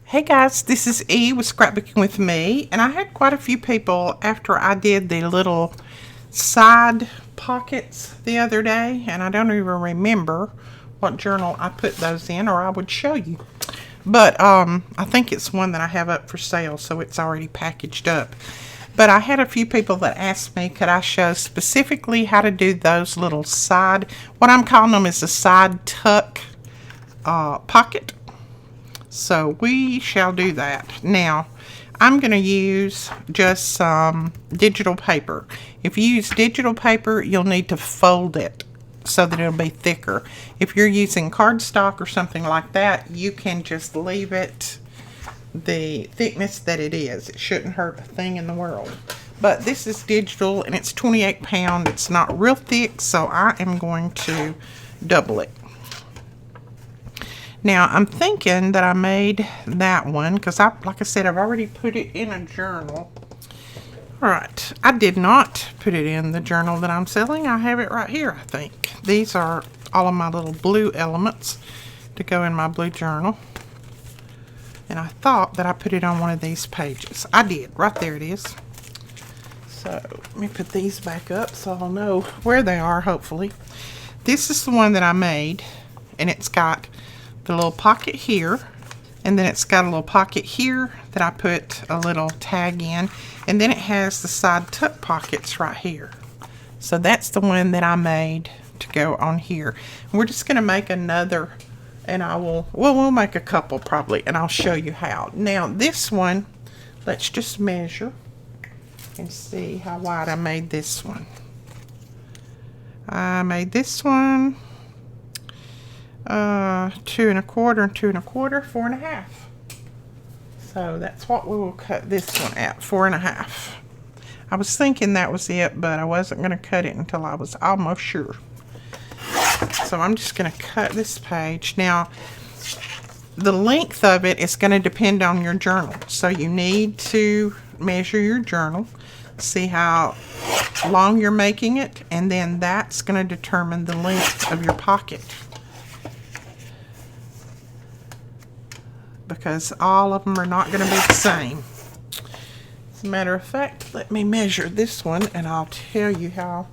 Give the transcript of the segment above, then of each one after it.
Hey guys, this is E with Scrapbooking with Me, and I had quite a few people after I did the little side pockets the other day, and I don't even remember what journal I put those in, or I would show you. But I think it's one that I have up for sale, so it's already packaged up. But I had a few people that asked me, could I show specifically how to do those little side, what I'm calling them is a side tuck pocket. So we shall do that. Now, I'm going to use just some digital paper. If you use digital paper, you'll need to fold it so that it'll be thicker. If you're using cardstock or something like that, you can just leave it the thickness that it is. It shouldn't hurt a thing in the world. But this is digital and it's 28 pound. It's not real thick, so I am going to double it. Now, I'm thinking that I made that one because, like I said, I've already put it in a journal. All right, I did not put it in the journal that I'm selling. I have it right here, I think. These are all of my little blue elements to go in my blue journal. And I thought that I put it on one of these pages. I did. Right there it is. So let me put these back up so I'll know where they are, hopefully. This is the one that I made, and it's got the little pocket here, and then it's got a little pocket here that I put a little tag in, and then it has the side tuck pockets right here. So that's the one that I made to go on here. We're just going to make another, and we'll make a couple probably, and I'll show you how. Now this one, let's just measure and see how wide I made this one. I made this one 2 1/4 and 2 1/4, 4 1/2. So that's what we will cut this one at, 4 1/2. I was thinking that was it, but I wasn't going to cut it until I was almost sure. So I'm just going to cut this page. Now, the length of it is going to depend on your journal. So you need to measure your journal, see how long you're making it, and then that's going to determine the length of your pocket. Because all of them are not going to be the same. As a matter of fact, let me measure this one and I'll tell you how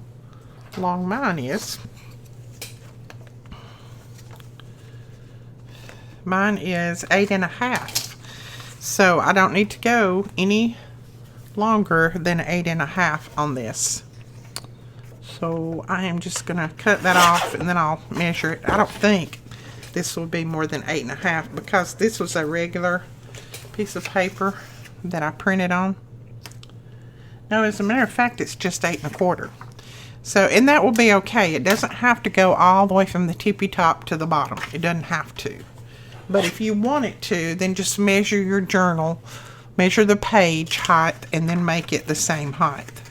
long mine is. Mine is 8 1/2. So I don't need to go any longer than 8 1/2 on this. So I am just going to cut that off and then I'll measure it. I don't think this will be more than 8 1/2 because this was a regular piece of paper that I printed on. No, as a matter of fact, it's just 8 1/4. So, and that will be okay. It doesn't have to go all the way from the tippy top to the bottom. It doesn't have to. But if you want it to, then just measure your journal, measure the page height, and then make it the same height.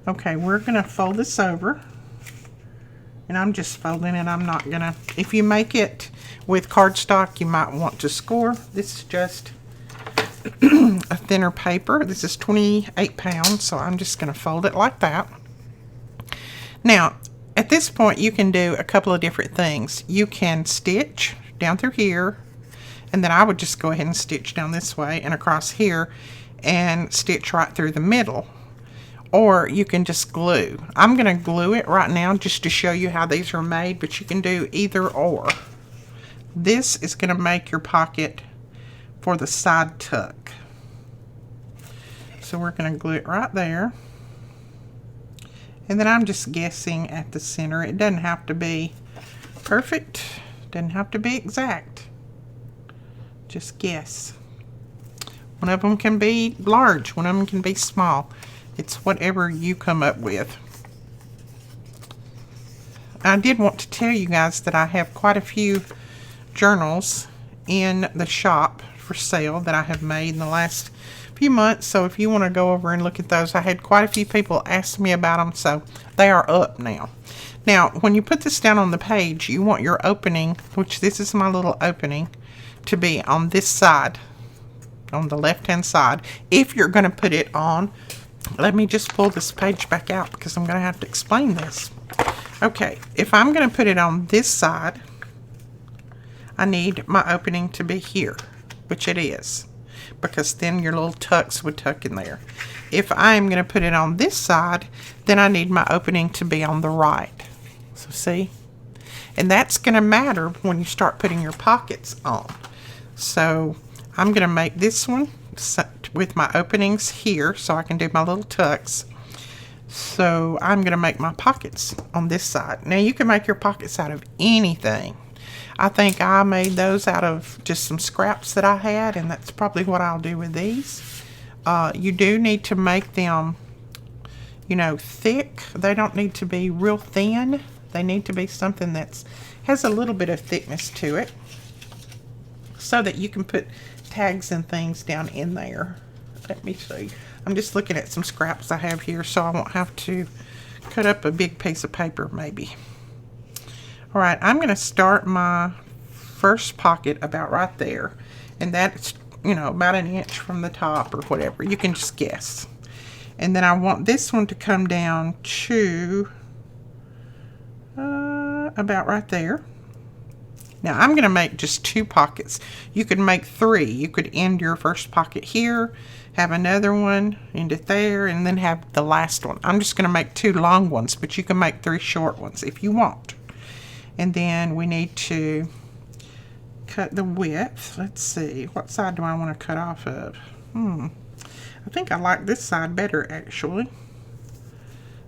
Okay, we're going to fold this over. And I'm just folding it. I'm not gonna, if you make it with cardstock, you might want to score. This is just a thinner paper. This is 28 pounds, so I'm just gonna fold it like that. Now, at this point, you can do a couple of different things. You can stitch down through here, and then I would just go ahead and stitch down this way and across here and stitch right through the middle. Or you can just glue. I'm going to glue it right now just to show you how these are made, but you can do either or. This is going to make your pocket for the side tuck. So we're going to glue it right there. And then I'm just guessing at the center. It doesn't have to be perfect. Doesn't have to be exact. Just guess. One of them can be large. One of them can be small. It's whatever you come up with. I did want to tell you guys that I have quite a few journals in the shop for sale that I have made in the last few months. So if you want to go over and look at those, I had quite a few people ask me about them, so they are up now. Now, when you put this down on the page, you want your opening, which this is my little opening, to be on this side, on the left-hand side. If you're going to put it on, let me just pull this page back out because I'm going to have to explain this. Okay, if I'm going to put it on this side, I need my opening to be here. which it is, because then your little tucks would tuck in there. If I'm going to put it on this side, then I need my opening to be on the right. So see? And that's going to matter when you start putting your pockets on. So I'm going to make this one with my openings here so I can do my little tucks. So I'm going to make my pockets on this side. Now you can make your pockets out of anything. I think I made those out of just some scraps that I had, and that's probably what I'll do with these. You do need to make them, you know, thick. They don't need to be real thin. They need to be something that has a little bit of thickness to it, so that you can put tags and things down in there. Let me see. I'm just looking at some scraps I have here, so I won't have to cut up a big piece of paper maybe. All right, I'm going to start my first pocket about right there, and that's, you know, about an inch from the top or whatever. You can just guess. And then I want this one to come down to about right there. Now I'm going to make just 2 pockets. You could make 3. You could end your first pocket here, have another one, end it there, and then have the last one. I'm just going to make 2 long ones, but you can make 3 short ones if you want. And then we need to cut the width. Let's see, what side do I want to cut off of? I think I like this side better actually.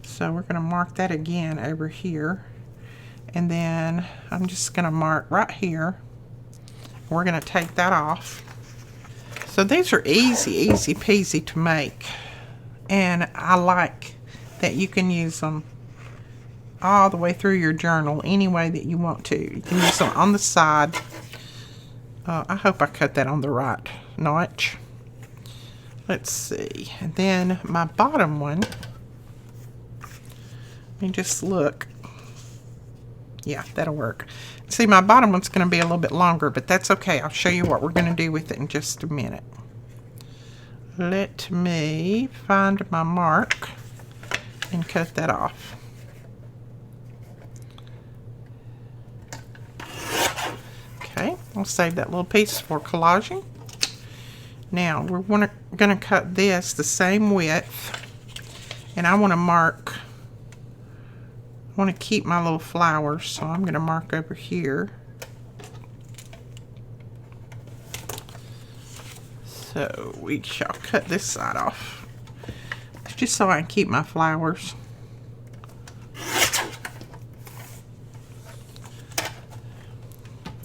So we're going to mark that again over here. And then I'm just going to mark right here. We're going to take that off. So these are easy peasy to make. And I like that you can use them all the way through your journal any way that you want to. You can use them on the side. I hope I cut that on the right notch. Let's see. And then my bottom one, let me just look. Yeah, that'll work. See, my bottom one's going to be a little bit longer, but that's okay. I'll show you what we're going to do with it in just a minute. Let me find my mark and cut that off. Okay, I'll save that little piece for collaging. Now, we're going to cut this the same width, and I want to mark, I want to keep my little flowers, so I'm going to mark over here. So we shall cut this side off, just so I can keep my flowers.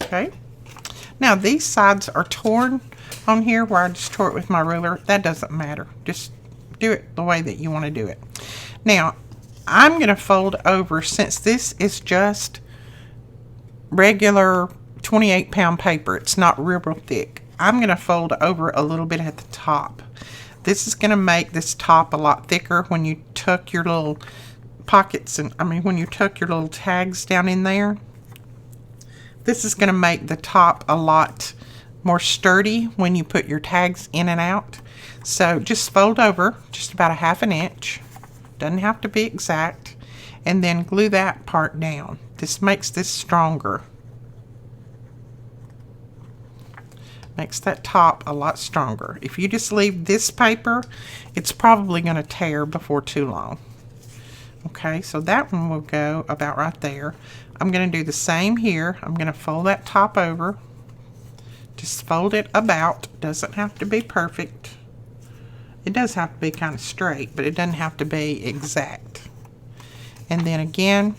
Okay. Now these sides are torn on here where I just tore it with my ruler. That doesn't matter. Just do it the way that you want to do it. Now, I'm going to fold over, since this is just regular 28-pound paper. It's not real thick. I'm going to fold over a little bit at the top. This is going to make this top a lot thicker when you tuck your little pockets, and when you tuck your little tags down in there. This is going to make the top a lot more sturdy when you put your tags in and out. So just fold over just about a ½ inch. Doesn't have to be exact. And then glue that part down. This makes this stronger. Makes that top a lot stronger. If you just leave this paper, it's probably going to tear before too long. Okay, so that one will go about right there. I'm going to do the same here. I'm going to fold that top over. Just fold it about. Doesn't have to be perfect. It does have to be kind of straight, but it doesn't have to be exact. And then again,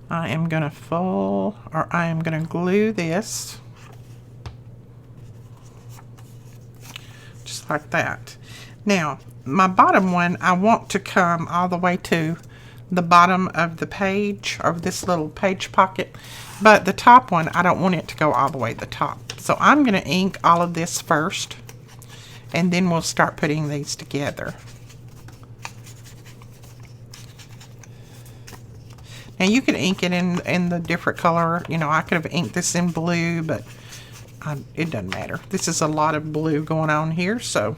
I am going to fold, or I am going to glue this. Just like that. Now, my bottom one, I want to come all the way to the bottom of the page, of this little page pocket, but the top one, I don't want it to go all the way to the top. So I'm going to ink all of this first, and then we'll start putting these together. Now you can ink it in the different color. You know, I could have inked this in blue, but it doesn't matter. This is a lot of blue going on here, so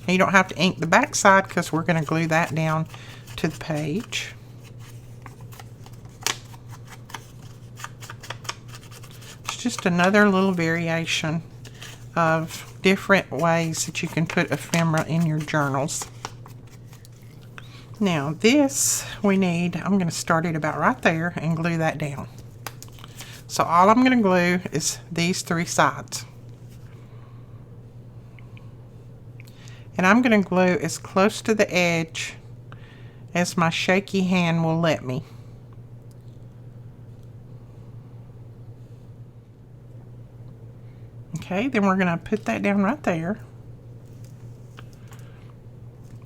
you don't have to ink the back side because we're going to glue that down to the page. just another little variation of different ways that you can put ephemera in your journals. Now this we need, I'm going to start it about right there and glue that down. So all I'm going to glue is these 3 sides. And I'm going to glue as close to the edge as my shaky hand will let me. Okay, then we're going to put that down right there.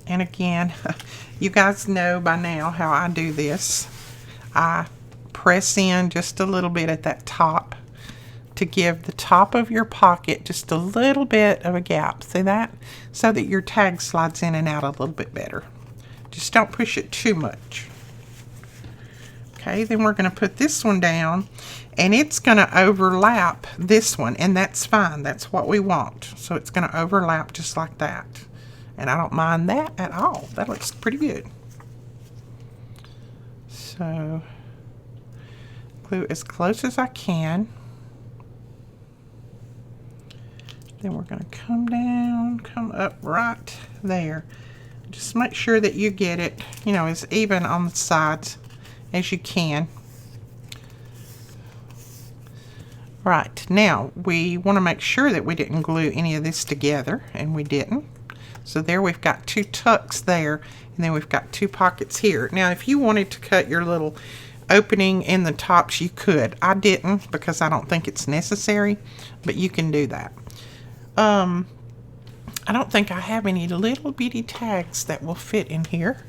And again, you guys know by now how I do this. I press in just a little bit at that top to give the top of your pocket just a little bit of a gap. See that? So that your tag slides in and out a little bit better. Just don't push it too much. Okay, then we're going to put this one down, and it's going to overlap this one, and that's fine. That's what we want. So it's going to overlap just like that. And I don't mind that at all. That looks pretty good. So glue as close as I can. Then we're going to come down, come up right there. Just make sure that you get it, you know, as even on the sides as you can. Right, now we want to make sure that we didn't glue any of this together, and we didn't. So there we've got 2 tucks there, and then we've got 2 pockets here. Now if you wanted to cut your little opening in the tops, you could. I didn't because I don't think it's necessary, but you can do that. I don't think I have any little bitty tags that will fit in here.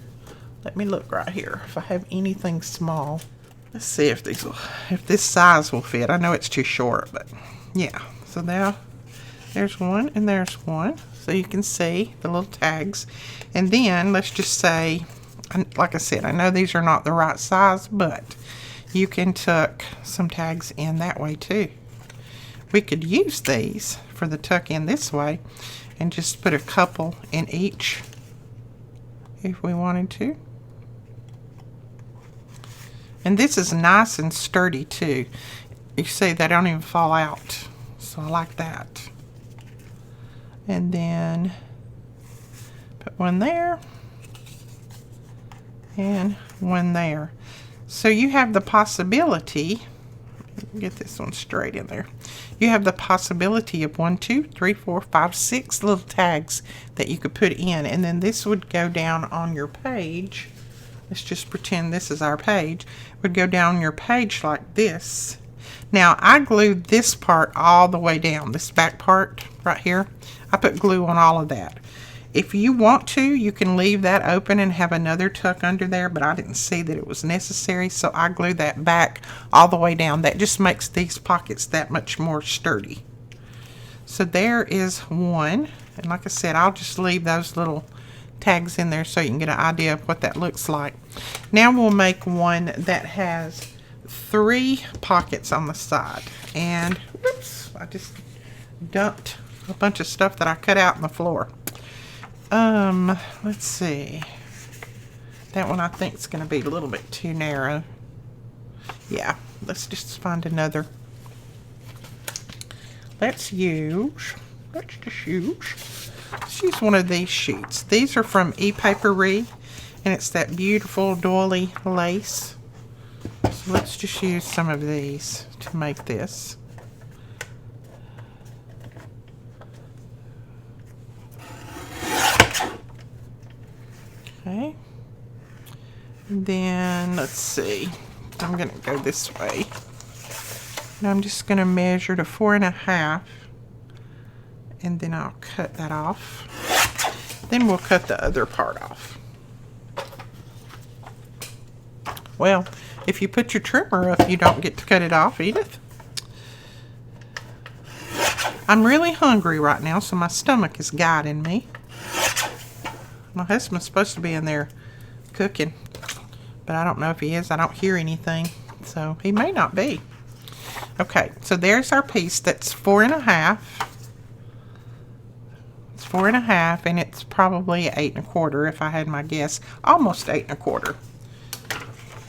Let me look right here if I have anything small. Let's see if this size will fit. I know it's too short, but yeah. So now there's one and there's one. So you can see the little tags. And then let's just say, like I said, I know these are not the right size, but you can tuck some tags in that way too. We could use these for the tuck in this way and just put a couple in each if we wanted to. And this is nice and sturdy too. You see they don't even fall out, so I like that. And then put one there and one there. So you have the possibility, get this one straight in there. You have the possibility of 1, 2, 3, 4, 5, 6 little tags that you could put in, and then this would go down on your page. Let's just pretend this is our page. It would go down your page like this. Now I glued this part all the way down, this back part right here. I put glue on all of that. If you want to, you can leave that open and have another tuck under there, but I didn't see that it was necessary, so I glued that back all the way down. That just makes these pockets that much more sturdy. So there is one, and like I said, I'll just leave those little tags in there so you can get an idea of what that looks like. Now we'll make one that has 3 pockets on the side. And whoops, I just dumped a bunch of stuff that I cut out on the floor. Let's see. That one I think is going to be a little bit too narrow. Yeah, let's just find another. Let's use one of these sheets. These are from E-Paperie, and it's that beautiful doily lace. So let's just use some of these to make this. Okay. And then let's see. I'm going to go this way. And I'm just going to measure to 4.5. And then I'll cut that off. Then we'll cut the other part off. Well, if you put your trimmer up, you don't get to cut it off, Edith. I'm really hungry right now, so my stomach is guiding me. My husband's supposed to be in there cooking, but I don't know if he is. I don't hear anything, so he may not be. Okay, so there's our piece. That's 4.5. It's 4.5, and it's probably 8.25 if I had my guess. Almost 8.25.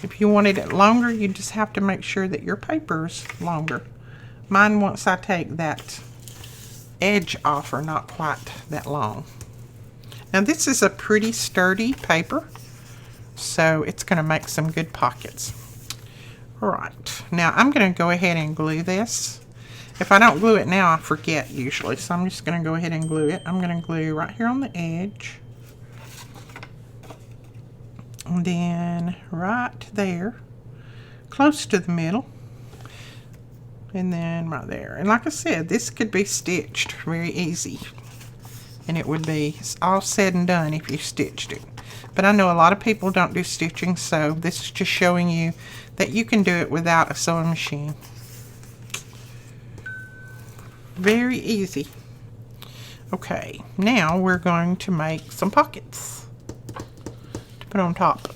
If you wanted it longer, you just have to make sure that your paper's longer. Mine, once I take that edge off, are not quite that long. Now this is a pretty sturdy paper, so it's going to make some good pockets. Alright, now I'm going to go ahead and glue this. If I don't glue it now, I forget usually, so I'm just going to go ahead and glue it. I'm going to glue right here on the edge. And then right there, close to the middle. And then right there. And like I said, this could be stitched very easy. And it would be all said and done if you stitched it. But I know a lot of people don't do stitching, so this is just showing you that you can do it without a sewing machine. Very easy. Okay, now we're going to make some pockets to put on top.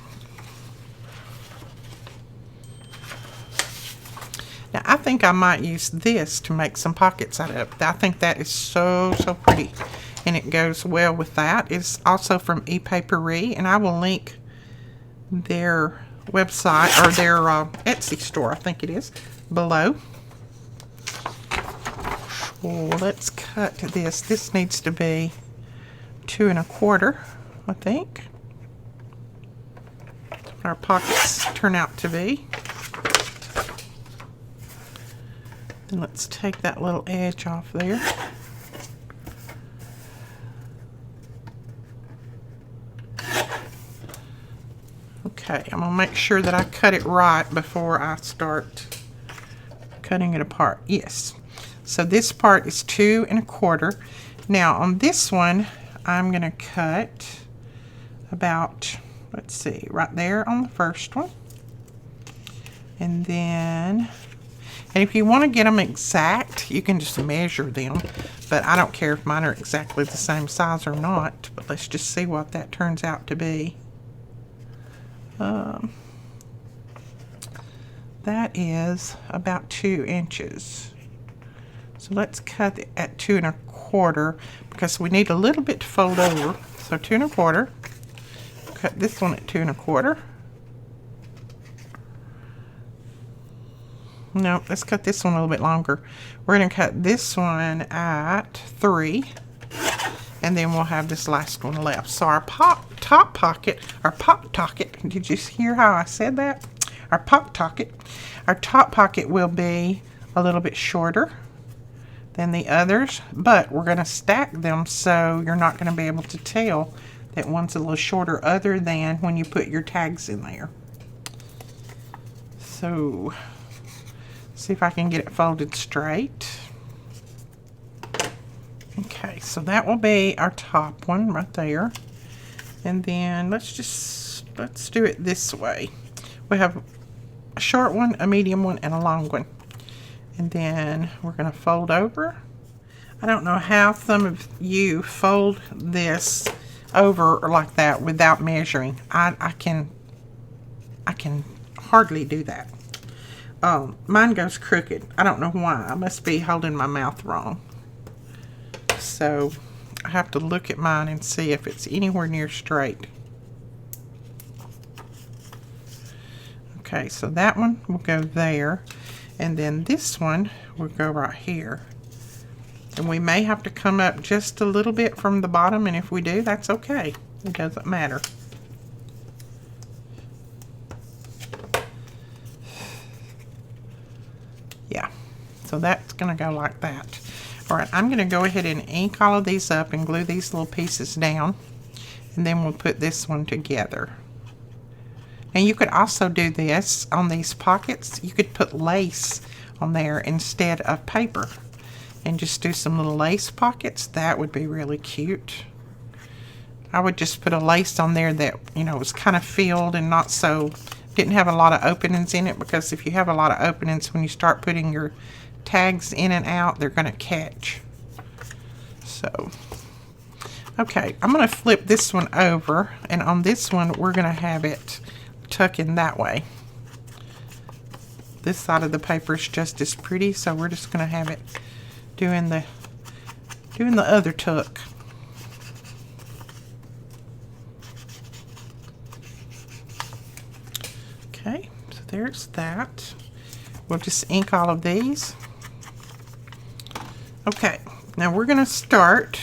Now I think I might use this to make some pockets out of. I think that is so pretty, and it goes well with that. It's also from ePaperie, and I will link their website, or their Etsy store, I think it is, below. Well, let's cut this. This needs to be 2 1/4, I think. Our pockets turn out to be. And let's take that little edge off there. Okay, I'm going to make sure that I cut it right before I start cutting it apart. Yes. So this part is 2 1/4. Now on this one, I'm going to cut about, let's see, right there on the first one. And then, and if you want to get them exact, you can just measure them. But I don't care if mine are exactly the same size or not. But let's just see what that turns out to be. That is about 2 inches. So let's cut it at 2 1/4 because we need a little bit to fold over. So 2 1/4. Cut this one at 2 1/4. No, let's cut this one a little bit longer. We're going to cut this one at 3, and then we'll have this last one left. So our top pocket, did you hear how I said that? Our top pocket will be a little bit shorter than the others, but we're going to stack them so you're not going to be able to tell that one's a little shorter other than when you put your tags in there. So see if I can get it folded straight. Okay, so that will be our top one right there. And then let's do it this way. We have a short one, a medium one, and a long one. And then we're going to fold over. I don't know how some of you fold this over like that without measuring. I can hardly do that. Mine goes crooked. I don't know why. I must be holding my mouth wrong. So I have to look at mine and see if it's anywhere near straight. Okay, so that one will go there. And then this one will go right here. And we may have to come up just a little bit from the bottom, and if we do, that's okay. It doesn't matter. Yeah, so that's going to go like that. Alright, I'm going to go ahead and ink all of these up and glue these little pieces down. And then we'll put this one together. And you could also do this on these pockets. You could put lace on there instead of paper. And just do some little lace pockets. That would be really cute. I would just put a lace on there that, you know, was kind of filled and not so, didn't have a lot of openings in it, because if you have a lot of openings when you start putting your tags in and out, they're going to catch. So, okay, I'm going to flip this one over, and on this one we're going to have it tuck in that way. This side of the paper is just as pretty, so we're just going to have it doing the other tuck. Okay, so there's that. We'll just ink all of these. Okay, now we're going to start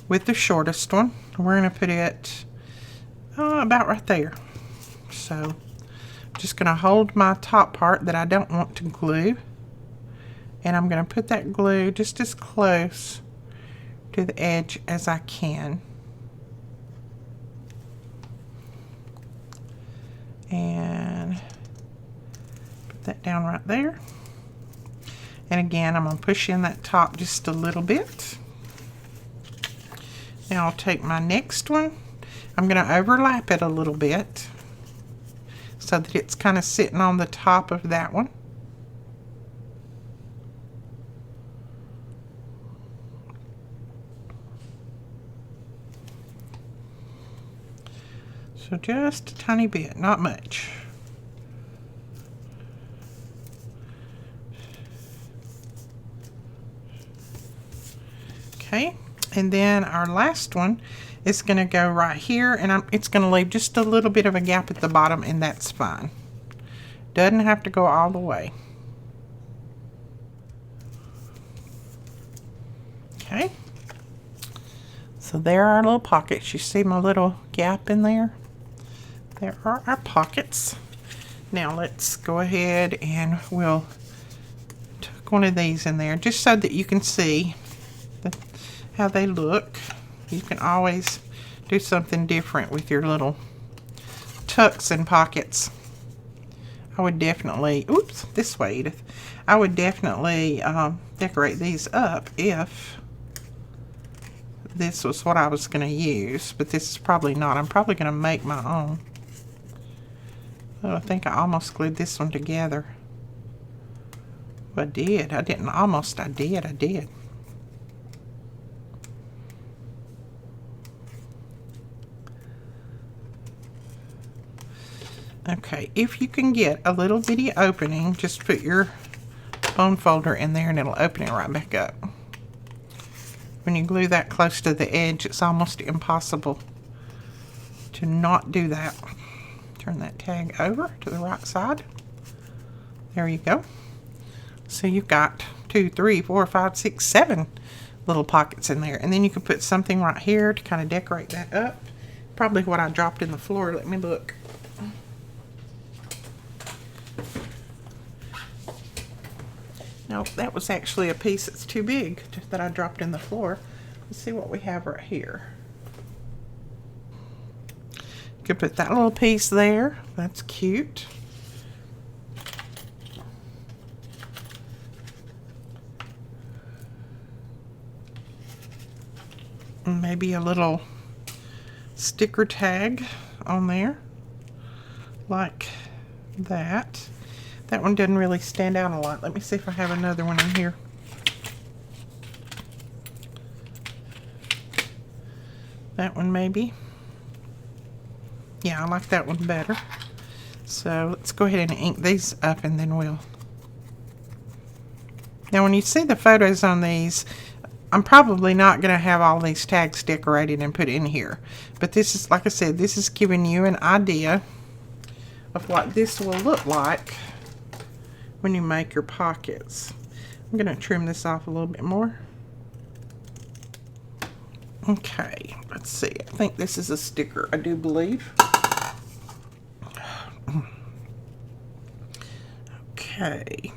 with the shortest one. We're going to put it about right there. So I'm just going to hold my top part that I don't want to glue, and I'm going to put that glue just as close to the edge as I can. And put that down right there. And again, I'm going to push in that top just a little bit. Now I'll take my next one. I'm going to overlap it a little bit so that it's kind of sitting on the top of that one. So just a tiny bit, not much. Okay, and then our last one is going to go right here, and it's going to leave just a little bit of a gap at the bottom, and that's fine. Doesn't have to go all the way. Okay, so there are our little pockets. You see my little gap in there? There are our pockets. Now let's go ahead and we'll tuck one of these in there just so that you can see how they look. You can always do something different with your little tucks and pockets. I would definitely, oops, this way, Edith. I would definitely decorate these up if this was what I was going to use, but this is probably not. I'm probably going to make my own. Oh, I think I almost glued this one together. Well, I did. I didn't almost. I did. I did. Okay, if you can get a little bitty opening, just put your bone folder in there and it'll open it right back up. When you glue that close to the edge, it's almost impossible to not do that. Turn that tag over to the right side. There you go. So you've got 2, 3, 4, 5, 6, 7 little pockets in there. And then you can put something right here to kind of decorate that up. Probably what I dropped in the floor. Let me look. No, that was actually a piece that's too big that I dropped in the floor. Let's see what we have right here. You could put that little piece there. That's cute. Maybe a little sticker tag on there, like that. That one doesn't really stand out a lot. Let me see if I have another one in here. That one maybe. Yeah, I like that one better. So let's go ahead and ink these up and then we'll... Now when you see the photos on these, I'm probably not going to have all these tags decorated and put in here. But this is, like I said, this is giving you an idea of what this will look like when you make your pockets. I'm going to trim this off a little bit more. Okay, let's see. I think this is a sticker, I do believe. Okay.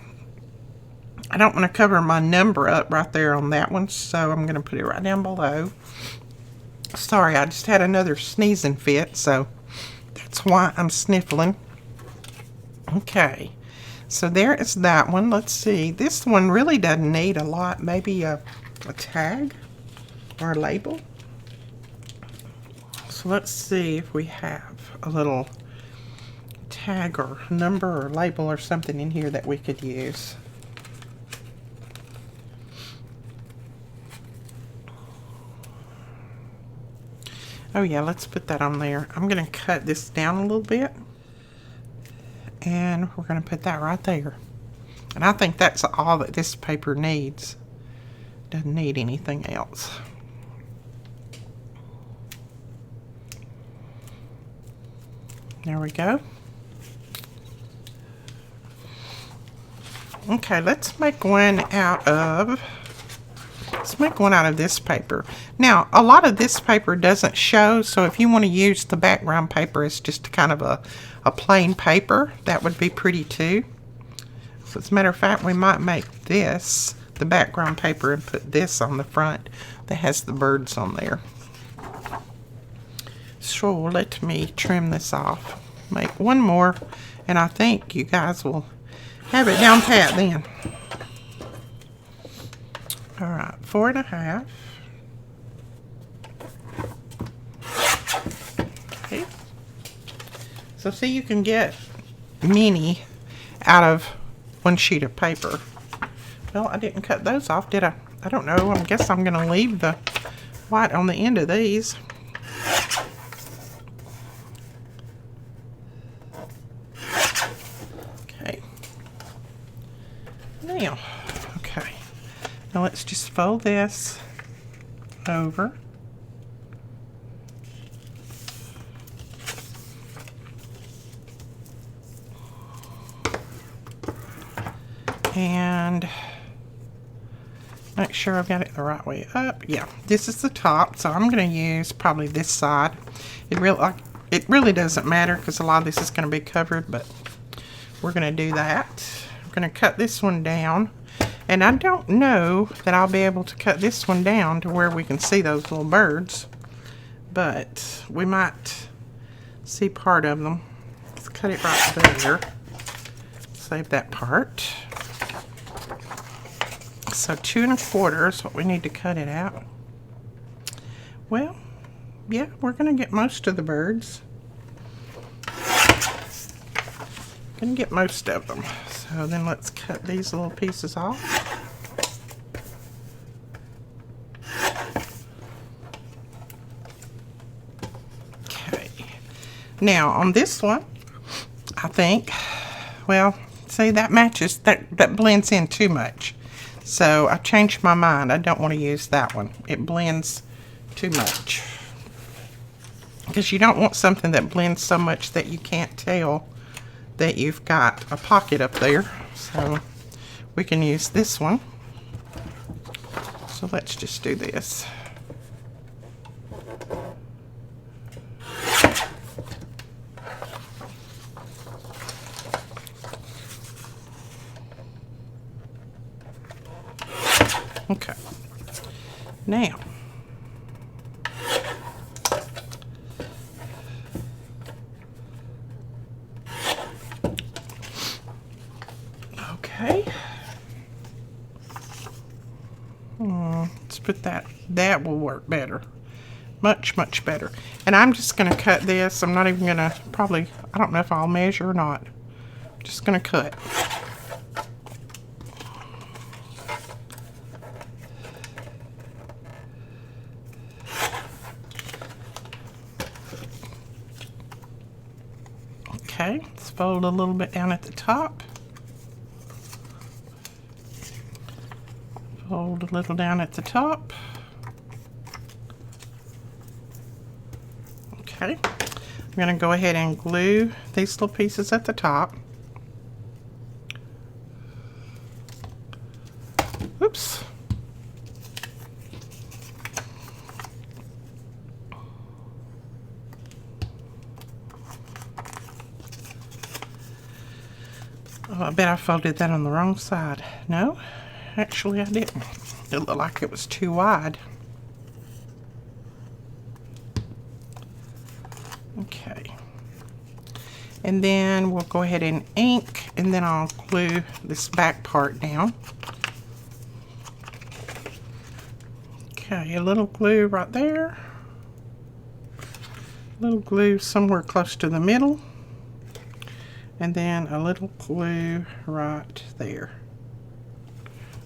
I don't want to cover my number up right there on that one, so I'm going to put it right down below. Sorry, I just had another sneezing fit, so that's why I'm sniffling. Okay, so there is that one. Let's see. This one really doesn't need a lot. Maybe a tag or a label. So let's see if we have a little tag or number or label or something in here that we could use. Oh yeah, let's put that on there. I'm going to cut this down a little bit. And we're going to put that right there. And I think that's all that this paper needs. Doesn't need anything else. There we go. Okay, let's make one out of let's make one out of this paper. Now, a lot of this paper doesn't show, so if you want to use the background paper as just kind of a plain paper, that would be pretty too. So as a matter of fact, we might make this the background paper and put this on the front that has the birds on there. So let me trim this off. Make one more, and I think you guys will have it down pat then. All right, 4.5. Okay. So see, you can get many out of one sheet of paper. Well, I didn't cut those off, did I? I don't know. I guess I'm going to leave the white on the end of these. Okay. Now, okay. Now let's just fold this over. And make sure I've got it the right way up. Yeah, this is the top, so I'm going to use probably this side. It really doesn't matter because a lot of this is going to be covered, but we're going to do that. I'm going to cut this one down, and I don't know that I'll be able to cut this one down to where we can see those little birds, but we might see part of them. Let's cut it right there. Save that part. So 2 1/4 is what we need to cut it out. Well, yeah, we're going to get most of the birds. Going to get most of them. So then let's cut these little pieces off. Okay. Now on this one, I think, well, see, that matches, that blends in too much. So I changed my mind. I don't want to use that one. It blends too much. Because you don't want something that blends so much that you can't tell that you've got a pocket up there. So we can use this one. So let's just do this. Okay, now, okay, let's put that will work better, much better. And I'm just going to cut this. I'm not even going to, probably, I don't know if I'll measure or not. I'm just going to cut. Okay, let's fold a little bit down at the top. Fold a little down at the top. Okay, I'm going to go ahead and glue these little pieces at the top. Oops. Oh, I bet I folded that on the wrong side. No, actually I didn't. It looked like it was too wide. Okay. And then we'll go ahead and ink, and then I'll glue this back part down. Okay, a little glue right there. A little glue somewhere close to the middle. And then a little glue right there.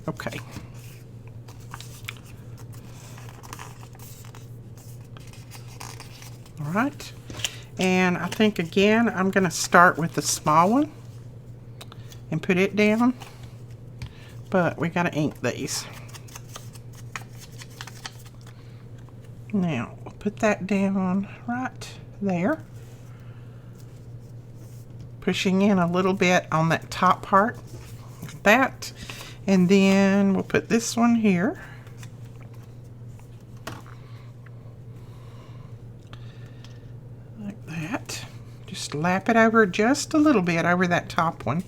Okay. All right. And I think again, I'm going to start with the small one and put it down. But we got to ink these. Now, we'll put that down right there. Pushing in a little bit on that top part, like that, and then we'll put this one here, Just lap it over just a little bit over that top one.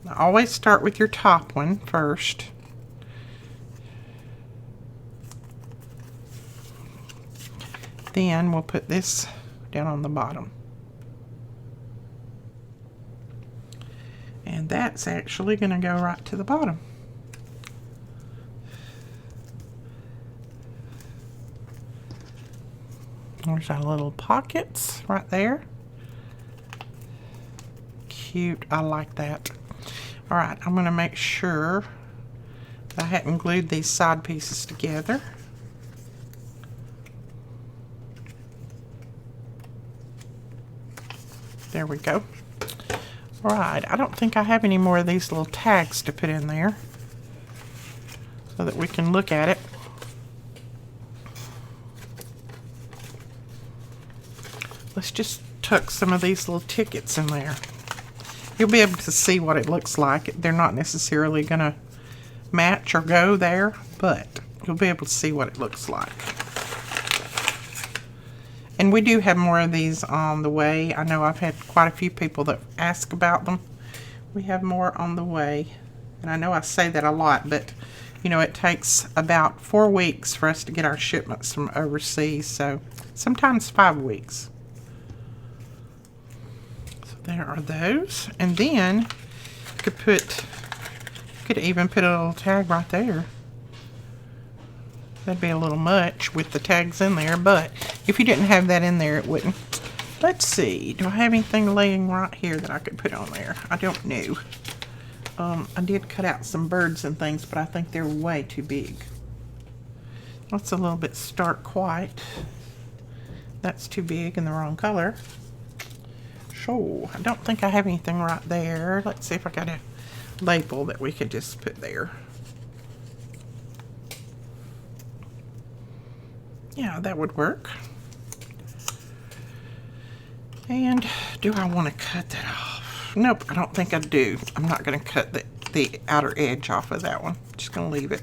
Now, always start with your top one first. Then we'll put this down on the bottom. And that's actually going to go right to the bottom. There's our little pockets right there. Cute. I like that. Alright, I'm going to make sure that I hadn't glued these side pieces together. There we go. Alright, I don't think I have any more of these little tags to put in there so that we can look at it. Let's just tuck some of these little tickets in there. You'll be able to see what it looks like. They're not necessarily going to match or go there, but you'll be able to see what it looks like. And we do have more of these on the way. I know I've had quite a few people that ask about them. We have more on the way. And I know I say that a lot, but you know, it takes about 4 weeks for us to get our shipments from overseas. So sometimes 5 weeks. So there are those. And then you could even put a little tag right there. That'd be a little much with the tags in there, but if you didn't have that in there, it wouldn't. Let's see. Do I have anything laying right here that I could put on there? I don't know. I did cut out some birds and things, but I think they're way too big. That's a little bit stark white. That's too big and the wrong color. So, I don't think I have anything right there. Let's see if I got a label that we could just put there. Yeah, that would work. And do I want to cut that off? Nope, I don't think I do. I'm not going to cut the outer edge off of that one. Just going to leave it.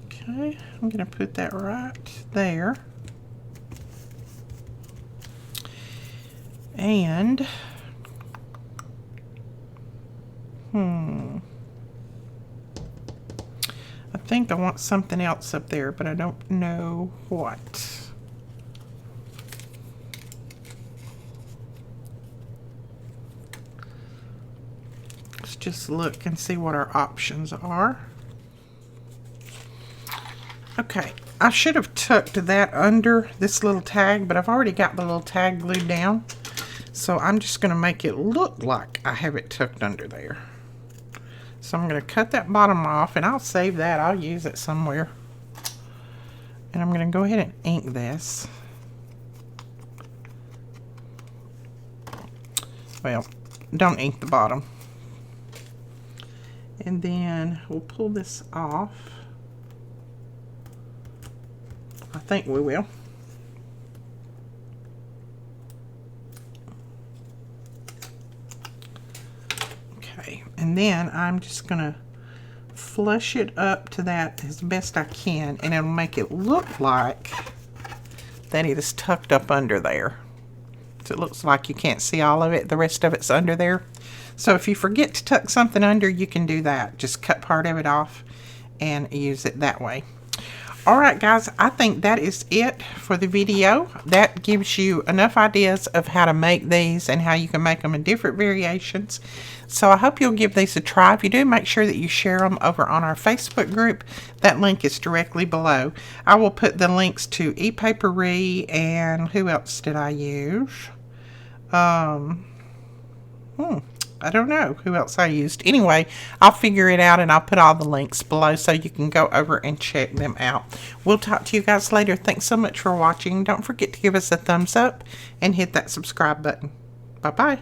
Okay, I'm going to put that right there. And I think I want something else up there, but I don't know what. Let's just look and see what our options are. Okay, I should have tucked that under this little tag, but I've already got the little tag glued down. So I'm just going to make it look like I have it tucked under there. So I'm going to cut that bottom off, and I'll save that. I'll use it somewhere. And I'm going to go ahead and ink this. Well, don't ink the bottom. And then we'll pull this off. I think we will. Okay, and then I'm just going to flush it up to that as best I can, and it'll make it look like that it is tucked up under there. So it looks like you can't see all of it, the rest of it's under there. So if you forget to tuck something under, you can do that. Just cut part of it off and use it that way. Alright guys, I think that is it for the video. That gives you enough ideas of how to make these and how you can make them in different variations. So I hope you'll give these a try. If you do, make sure that you share them over on our Facebook group. That link is directly below. I will put the links to ePapery and who else did I use? I don't know who else I used. Anyway, I'll figure it out and I'll put all the links below so you can go over and check them out. We'll talk to you guys later. Thanks so much for watching. Don't forget to give us a thumbs up and hit that subscribe button. Bye-bye.